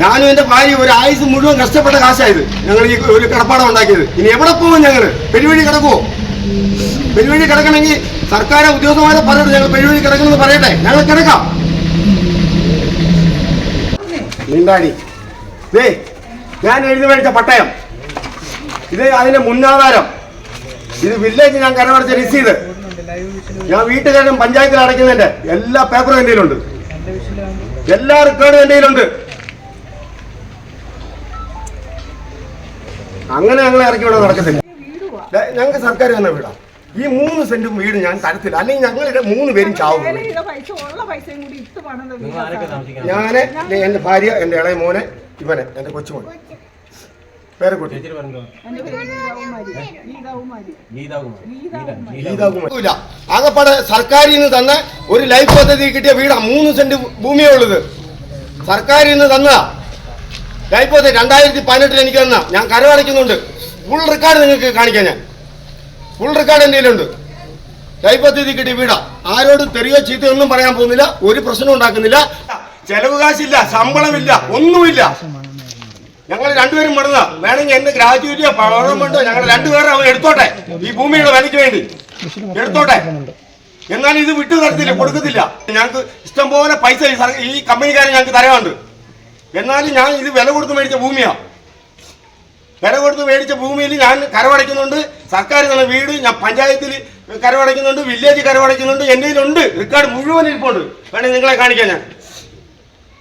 ഞാനും എൻ്റെ ഭാര്യ ഒരു ആയുസ് മുഴുവൻ കഷ്ടപ്പെട്ട കാശായത് ഞങ്ങൾ ഈ ഒരു കിടപ്പാടം ഉണ്ടാക്കിയത്. ഇനി എവിടെ പോകും ഞങ്ങൾ? പെരുവഴി കിടക്കുമോ? പെരുവഴി കിടക്കണമെങ്കിൽ സർക്കാർ ഉദ്യോഗസ്ഥന്മാരെ പറഞ്ഞിട്ട് ഞങ്ങൾ പെരുവഴി കിടക്കണമെന്ന് പറയട്ടെ, ഞങ്ങൾ കിടക്കാം. നീണ്ടാടി ദേ ഞാൻ എഴുതി മേടിച്ച പട്ടയം, ഇത് അതിന്റെ മുന്നാധാരം, ഇത് വില്ലേജ് ഞാൻ കരമടച്ച രസീത്, ഞാൻ വീട്ടുകാരും പഞ്ചായത്തിൽ അടയ്ക്കുന്നതിന്റെ എല്ലാ പേപ്പറും എൻ്റെ കയ്യിലുണ്ട്, എല്ലാ റെക്കോർഡും എൻ്റെ കയ്യിലുണ്ട്. അങ്ങനെ ഞങ്ങളെ ഇറക്കി വിടാൻ നടക്കത്തില്ല. ഞങ്ങൾക്ക് സർക്കാർ തന്നെ വിടാം. ഈ 3 സെന്റും വീട് ഞാൻ തരത്തില്ല, അല്ലെങ്കിൽ ഞങ്ങളുടെ 3 പേരും ചാവും. ഞാന്, എന്റെ ഭാര്യ, എന്റെ ഇളയ മോനെ, ഇവനെ, എന്റെ കൊച്ചുമോൻ, പേരെക്കുട്ടി. ആകപ്പാടെ സർക്കാരിൽ നിന്ന് തന്ന ഒരു ലൈഫ് പദ്ധതി കിട്ടിയ വീടാ. 3 സെന്റ് ഭൂമിയേ ഉള്ളത്. സർക്കാരിൽ നിന്ന് തന്ന ലൈഫ് പദ്ധതി 2018 എനിക്ക് തന്ന, ഞാൻ കരമടയ്ക്കുന്നുണ്ട്. ഫുൾ റെക്കോർഡ് നിങ്ങൾക്ക് കാണിക്കാം. ഞാൻ ഫുൾ റെക്കോർഡ് എൻ്റെ കയ്യിലുണ്ട്. ലൈഫ് പദ്ധതി കിട്ടിയ വീടാ. ആരോടും തെറിയോ ചീത്തയോ ഒന്നും പറയാൻ പോകുന്നില്ല, ഒരു പ്രശ്നം ഉണ്ടാക്കുന്നില്ല. ചെലവ് കാശില്ല, ശമ്പളമില്ല, ഒന്നുമില്ല. ഞങ്ങൾ രണ്ടുപേരും മടങ്ങുക. വേണമെങ്കിൽ എന്റെ ഗ്രാജുവേറ്റോ പണമുണ്ടോ ഞങ്ങൾ രണ്ടുപേരും അവൻ എടുത്തോട്ടെ, ഈ ഭൂമിയുടെ വിലയ്ക്ക് വേണ്ടി എടുത്തോട്ടെ. എന്നാലും ഇത് വിട്ടു തരത്തില്ല, കൊടുക്കത്തില്ല. ഞങ്ങൾക്ക് ഇഷ്ടംപോലെ പൈസ ഈ കമ്പനിക്കാരൻ ഞങ്ങൾക്ക് തരാറുണ്ട്. എന്നാലും ഞാൻ ഇത് വില കൊടുത്ത് മേടിച്ച ഭൂമിയാ. വില കൊടുത്ത് മേടിച്ച ഭൂമിയിൽ ഞാൻ കരമടയ്ക്കുന്നുണ്ട്. സർക്കാർ തന്നെ വീട് ഞാൻ പഞ്ചായത്തിൽ കരമടയ്ക്കുന്നുണ്ട്, വില്ലേജ് കരമടയ്ക്കുന്നുണ്ട്. എൻ്റെ കയ്യിലുണ്ട്, റെക്കോർഡ് മുഴുവൻ ഇരിപ്പുണ്ട്. വേണമെങ്കിൽ നിങ്ങളെ കാണിക്കാൻ ഞാൻ.